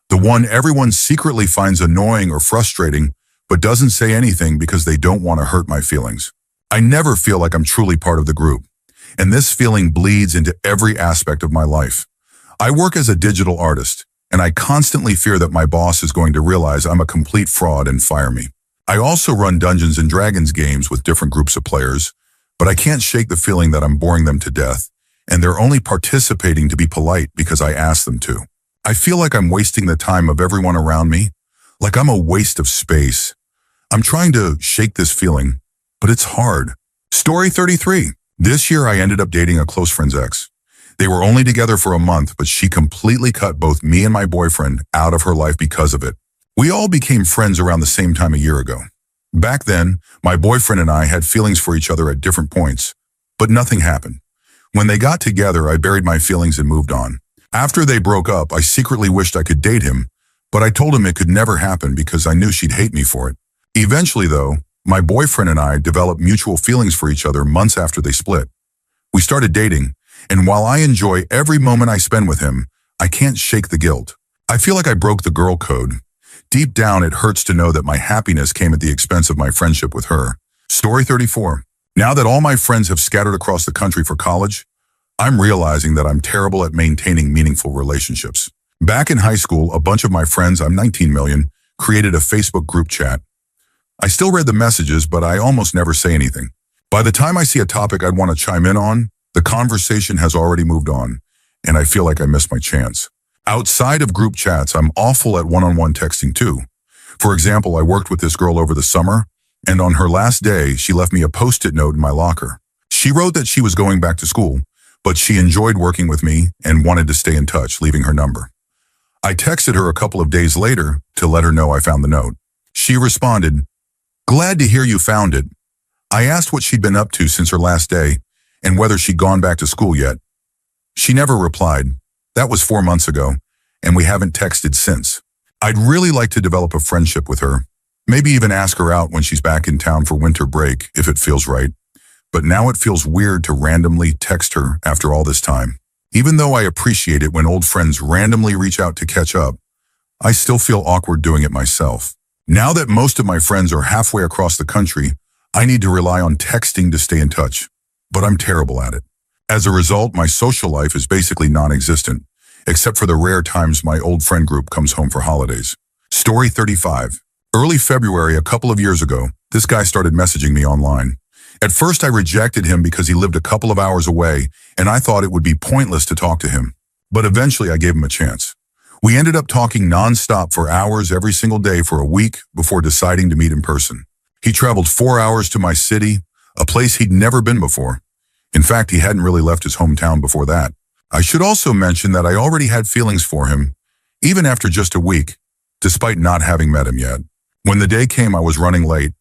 the one everyone secretly finds annoying or frustrating, but doesn't say anything because they don't want to hurt my feelings. I never feel like I'm truly part of the group, and this feeling bleeds into every aspect of my life. I work as a digital artist, and I constantly fear that my boss is going to realize I'm a complete fraud and fire me. I also run Dungeons & Dragons games with different groups of players, but I can't shake the feeling that I'm boring them to death, and they're only participating to be polite because I ask them to. I feel like I'm wasting the time of everyone around me, like I'm a waste of space. I'm trying to shake this feeling, but it's hard. Story 33. This year I ended up dating a close friend's ex. They were only together for a month, but she completely cut both me and my boyfriend out of her life because of it. We all became friends around the same time a year ago. Back then, my boyfriend and I had feelings for each other at different points, but nothing happened. When they got together, I buried my feelings and moved on. After they broke up, I secretly wished I could date him, but I told him it could never happen because I knew she'd hate me for it. Eventually, though, my boyfriend and I developed mutual feelings for each other months after they split. We started dating, and while I enjoy every moment I spend with him, I can't shake the guilt. I feel like I broke the girl code. Deep down, it hurts to know that my happiness came at the expense of my friendship with her. Story 34. Now that all my friends have scattered across the country for college, I'm realizing that I'm terrible at maintaining meaningful relationships. Back in high school, a bunch of my friends, I'm 19 million, created a Facebook group chat. I still read the messages, but I almost never say anything. By the time I see a topic I'd want to chime in on, the conversation has already moved on, and I feel like I missed my chance. Outside of group chats, I'm awful at one-on-one texting too. For example, I worked with this girl over the summer, and on her last day, she left me a post-it note in my locker. She wrote that she was going back to school, but she enjoyed working with me and wanted to stay in touch, leaving her number. I texted her a couple of days later to let her know I found the note. She responded, "Glad to hear you found it." I asked what she'd been up to since her last day and whether she'd gone back to school yet. She never replied. That was 4 months ago, and we haven't texted since. I'd really like to develop a friendship with her, maybe even ask her out when she's back in town for winter break if it feels right. But now it feels weird to randomly text her after all this time. Even though I appreciate it when old friends randomly reach out to catch up, I still feel awkward doing it myself. Now that most of my friends are halfway across the country, I need to rely on texting to stay in touch. But I'm terrible at it. As a result, my social life is basically non-existent, except for the rare times my old friend group comes home for holidays. Story 35. Early February, a couple of years ago, this guy started messaging me online. At first, I rejected him because he lived a couple of hours away, and I thought it would be pointless to talk to him. But eventually, I gave him a chance. We ended up talking nonstop for hours every single day for a week before deciding to meet in person. He traveled 4 hours to my city, a place he'd never been before. In fact, he hadn't really left his hometown before that. I should also mention that I already had feelings for him, even after just a week, despite not having met him yet. When the day came, I was running late,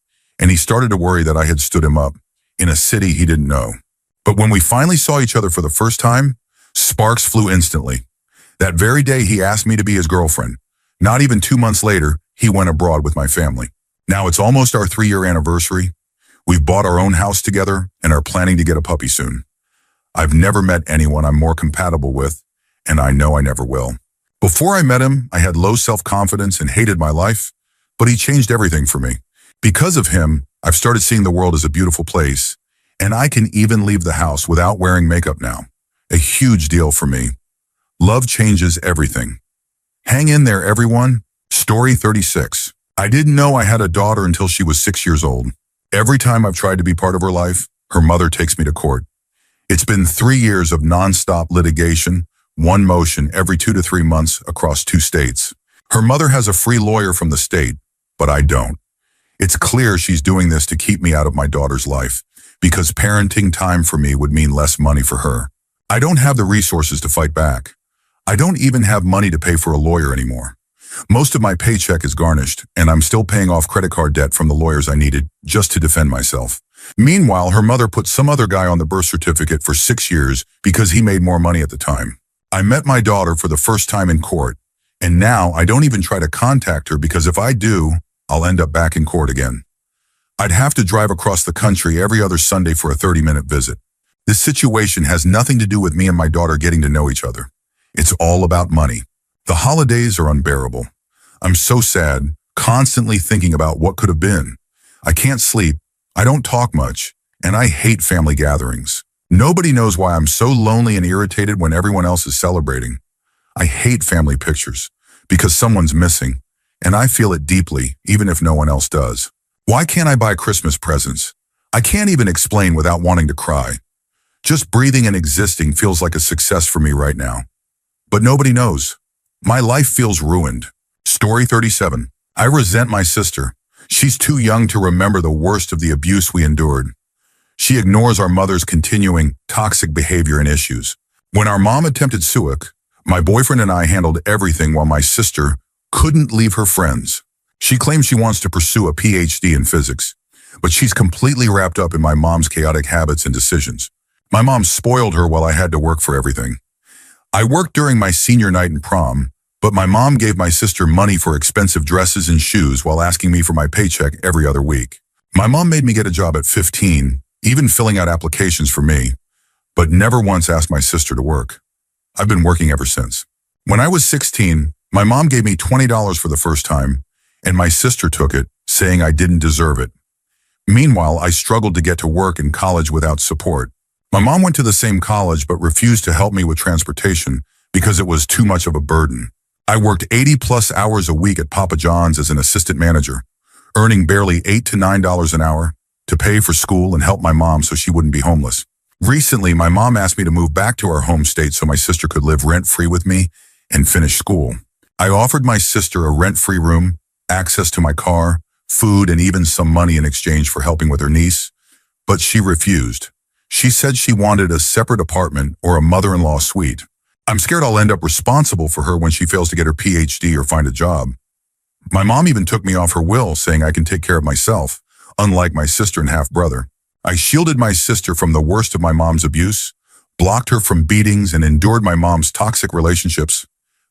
and he started to worry that I had stood him up in a city he didn't know. But when we finally saw each other for the first time, sparks flew instantly. That very day, he asked me to be his girlfriend. Not even 2 months later, he went abroad with my family. Now it's almost our 3-year anniversary. We've bought our own house together and are planning to get a puppy soon. I've never met anyone I'm more compatible with, and I know I never will. Before I met him, I had low self-confidence and hated my life, but he changed everything for me. Because of him, I've started seeing the world as a beautiful place, and I can even leave the house without wearing makeup now. A huge deal for me. Love changes everything. Hang in there, everyone. Story 36. I didn't know I had a daughter until she was 6 years old. Every time I've tried to be part of her life, her mother takes me to court. It's been 3 years of non-stop litigation, one motion every 2 to 3 months across 2 states. Her mother has a free lawyer from the state, but I don't. It's clear she's doing this to keep me out of my daughter's life, because parenting time for me would mean less money for her. I don't have the resources to fight back. I don't even have money to pay for a lawyer anymore. Most of my paycheck is garnished, and I'm still paying off credit card debt from the lawyers I needed just to defend myself. Meanwhile, her mother put some other guy on the birth certificate for 6 years because he made more money at the time. I met my daughter for the first time in court, and now I don't even try to contact her because if I do, I'll end up back in court again. I'd have to drive across the country every other Sunday for a 30-minute visit. This situation has nothing to do with me and my daughter getting to know each other. It's all about money. The holidays are unbearable. I'm so sad, constantly thinking about what could have been. I can't sleep, I don't talk much, and I hate family gatherings. Nobody knows why I'm so lonely and irritated when everyone else is celebrating. I hate family pictures because someone's missing, and I feel it deeply, even if no one else does. Why can't I buy Christmas presents? I can't even explain without wanting to cry. Just breathing and existing feels like a success for me right now. But nobody knows. My life feels ruined. Story 37. I resent my sister. She's too young to remember the worst of the abuse we endured. She ignores our mother's continuing toxic behavior and issues. When our mom attempted suicide, my boyfriend and I handled everything while my sister couldn't leave her friends. She claims she wants to pursue a PhD in physics, but she's completely wrapped up in my mom's chaotic habits and decisions. My mom spoiled her while I had to work for everything. I worked during my senior night and prom, but my mom gave my sister money for expensive dresses and shoes while asking me for my paycheck every other week. My mom made me get a job at 15, even filling out applications for me, but never once asked my sister to work. I've been working ever since. When I was 16, my mom gave me $20 for the first time, and my sister took it, saying I didn't deserve it. Meanwhile, I struggled to get to work in college without support. My mom went to the same college but refused to help me with transportation because it was too much of a burden. I worked 80+ hours a week at Papa John's as an assistant manager, earning barely $8 to $9 an hour to pay for school and help my mom so she wouldn't be homeless. Recently, my mom asked me to move back to our home state so my sister could live rent-free with me and finish school. I offered my sister a rent-free room, access to my car, food, and even some money in exchange for helping with her niece, but she refused. She said she wanted a separate apartment or a mother-in-law suite. I'm scared I'll end up responsible for her when she fails to get her PhD or find a job. My mom even took me off her will, saying I can take care of myself, unlike my sister and half-brother. I shielded my sister from the worst of my mom's abuse, blocked her from beatings, and endured my mom's toxic relationships.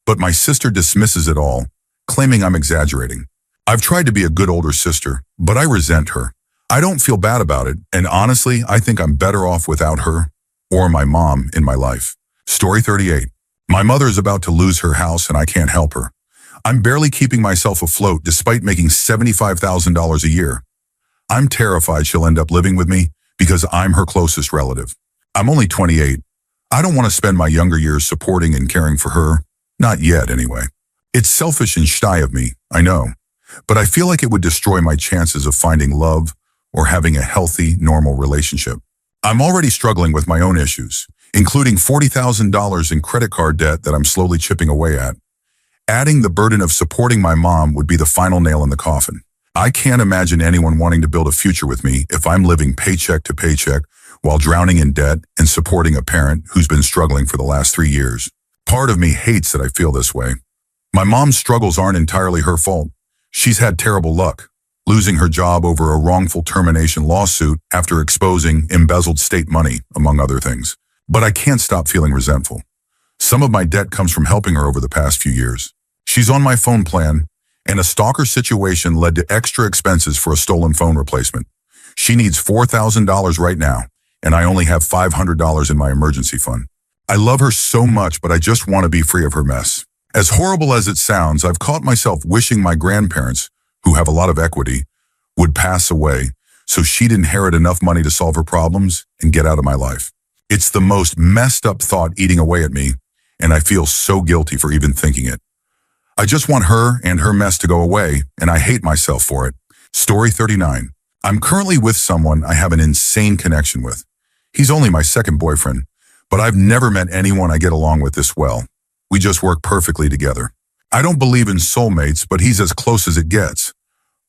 But my sister dismisses it all, claiming I'm exaggerating. I've tried to be a good older sister, but I resent her. I don't feel bad about it, and honestly, I think I'm better off without her or my mom in my life. Story 38. My mother is about to lose her house and I can't help her. I'm barely keeping myself afloat despite making $75,000 a year. I'm terrified she'll end up living with me because I'm her closest relative. I'm only 28. I don't want to spend my younger years supporting and caring for her. Not yet, anyway. It's selfish and shy of me, I know, but I feel like it would destroy my chances of finding love or having a healthy, normal relationship. I'm already struggling with my own issues, including $40,000 in credit card debt that I'm slowly chipping away at. Adding the burden of supporting my mom would be the final nail in the coffin. I can't imagine anyone wanting to build a future with me if I'm living paycheck to paycheck while drowning in debt and supporting a parent who's been struggling for the last 3 years. Part of me hates that I feel this way. My mom's struggles aren't entirely her fault. She's had terrible luck. losing her job over a wrongful termination lawsuit after exposing embezzled state money, among other things. But I can't stop feeling resentful. Some of my debt comes from helping her over the past few years. She's on my phone plan, and a stalker situation led to extra expenses for a stolen phone replacement. She needs $4,000 right now, and I only have $500 in my emergency fund. I love her so much, but I just want to be free of her mess. As horrible as it sounds, I've caught myself wishing my grandparents, who have a lot of equity, would pass away so she'd inherit enough money to solve her problems and get out of my life. It's the most messed up thought eating away at me, and I feel so guilty for even thinking it. I just want her and her mess to go away, and I hate myself for it. Story 39. I'm currently with someone I have an insane connection with. He's only my second boyfriend, but I've never met anyone I get along with this well. We just work perfectly together. I don't believe in soulmates, but he's as close as it gets.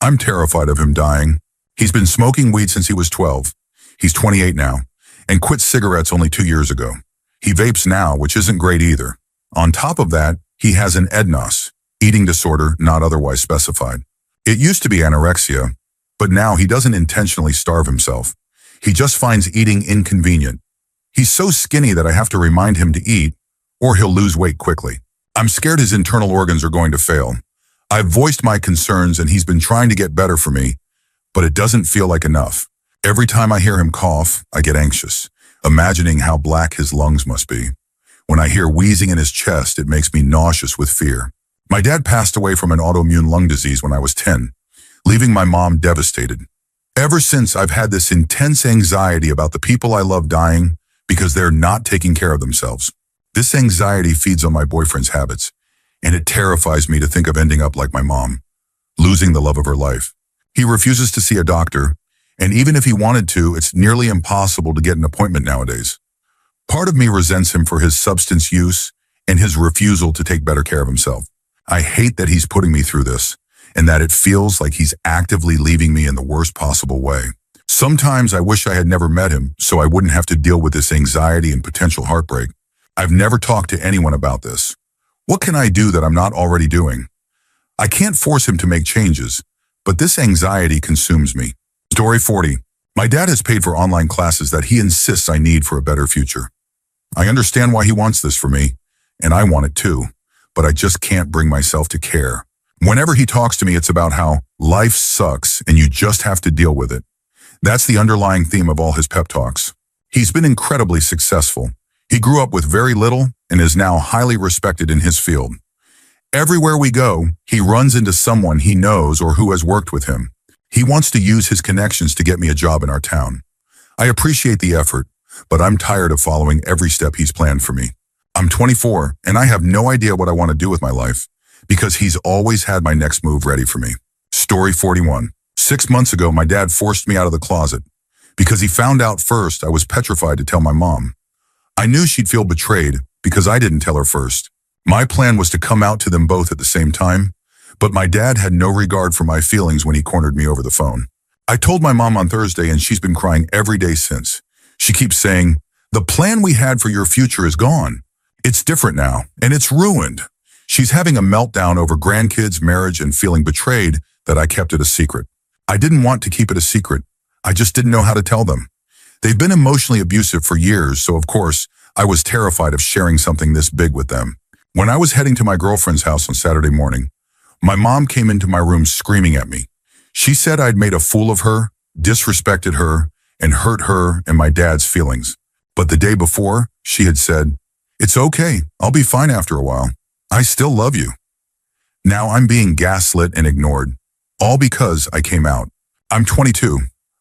I'm terrified of him dying. He's been smoking weed since he was 12. He's 28 now, and quit cigarettes only 2 years ago. He vapes now, which isn't great either. On top of that, he has an EDNOS, eating disorder not otherwise specified. It used to be anorexia, but now he doesn't intentionally starve himself. He just finds eating inconvenient. He's so skinny that I have to remind him to eat, or he'll lose weight quickly. I'm scared his internal organs are going to fail. I've voiced my concerns and he's been trying to get better for me, but it doesn't feel like enough. Every time I hear him cough, I get anxious, imagining how black his lungs must be. When I hear wheezing in his chest, it makes me nauseous with fear. My dad passed away from an autoimmune lung disease when I was 10, leaving my mom devastated. Ever since, I've had this intense anxiety about the people I love dying because they're not taking care of themselves. This anxiety feeds on my boyfriend's habits, and it terrifies me to think of ending up like my mom, losing the love of her life. He refuses to see a doctor, and even if he wanted to, it's nearly impossible to get an appointment nowadays. Part of me resents him for his substance use and his refusal to take better care of himself. I hate that he's putting me through this, and that it feels like he's actively leaving me in the worst possible way. Sometimes I wish I had never met him so I wouldn't have to deal with this anxiety and potential heartbreak. I've never talked to anyone about this. What can I do that I'm not already doing? I can't force him to make changes, but this anxiety consumes me. Story 40. My dad has paid for online classes that he insists I need for a better future. I understand why he wants this for me, and I want it too, but I just can't bring myself to care. Whenever he talks to me, it's about how life sucks and you just have to deal with it. That's the underlying theme of all his pep talks. He's been incredibly successful. He grew up with very little and is now highly respected in his field. Everywhere we go, he runs into someone he knows or who has worked with him. He wants to use his connections to get me a job in our town. I appreciate the effort, but I'm tired of following every step he's planned for me. I'm 24, and I have no idea what I want to do with my life, because he's always had my next move ready for me. Story 41. 6 months ago, my dad forced me out of the closet. Because he found out first, I was petrified to tell my mom. I knew she'd feel betrayed because I didn't tell her first. My plan was to come out to them both at the same time, but my dad had no regard for my feelings when he cornered me over the phone. I told my mom on Thursday, and she's been crying every day since. She keeps saying, "The plan we had for your future is gone. It's different now, and it's ruined." She's having a meltdown over grandkids, marriage, and feeling betrayed that I kept it a secret. I didn't want to keep it a secret. I just didn't know how to tell them. They've been emotionally abusive for years, so of course, I was terrified of sharing something this big with them. When I was heading to my girlfriend's house on Saturday morning, my mom came into my room screaming at me. She said I'd made a fool of her, disrespected her, and hurt her and my dad's feelings. But the day before, she had said, "It's okay, I'll be fine after a while. I still love you." Now I'm being gaslit and ignored, all because I came out. I'm 22.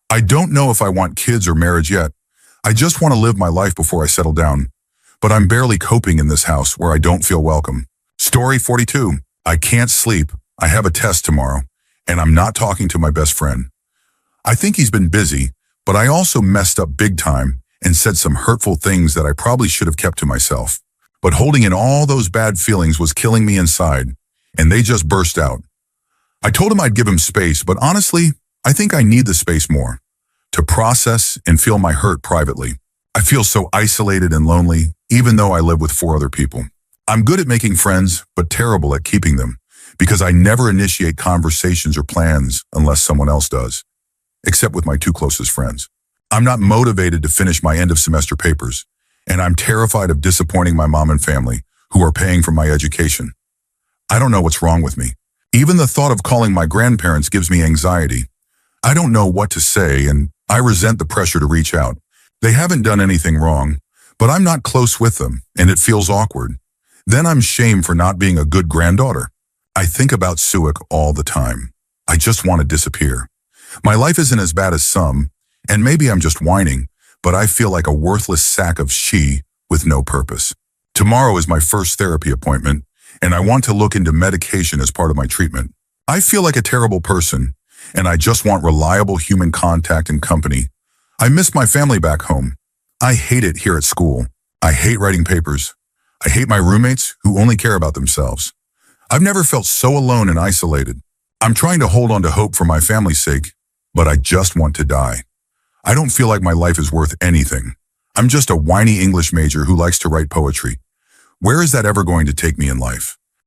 I don't know if I want kids or marriage yet. I just want to live my life before I settle down. But I'm barely coping in this house where I don't feel welcome. Story 42. I can't sleep. I have a test tomorrow, and I'm not talking to my best friend. I think he's been busy, but I also messed up big time and said some hurtful things that I probably should have kept to myself. But holding in all those bad feelings was killing me inside, and they just burst out. I told him I'd give him space, but honestly, I think I need the space more, to process and feel my hurt privately. I feel so isolated and lonely, even though I live with 4 other people. I'm good at making friends, but terrible at keeping them, because I never initiate conversations or plans unless someone else does, except with my two closest friends. I'm not motivated to finish my end of semester papers, and I'm terrified of disappointing my mom and family who are paying for my education. I don't know what's wrong with me. Even the thought of calling my grandparents gives me anxiety. I don't know what to say, and I resent the pressure to reach out. They haven't done anything wrong, but I'm not close with them, and it feels awkward. Then I'm shamed for not being a good granddaughter. I think about Suik all the time. I just want to disappear. My life isn't as bad as some, and maybe I'm just whining, but I feel like a worthless sack of she with no purpose. Tomorrow is my first therapy appointment, and I want to look into medication as part of my treatment. I feel like a terrible person, and I just want reliable human contact and company. I miss my family back home. I hate it here at school. I hate writing papers. I hate my roommates who only care about themselves. I've never felt so alone and isolated. I'm trying to hold on to hope for my family's sake, but I just want to die. I don't feel like my life is worth anything. I'm just a whiny English major who likes to write poetry. Where is that ever going to take me in life?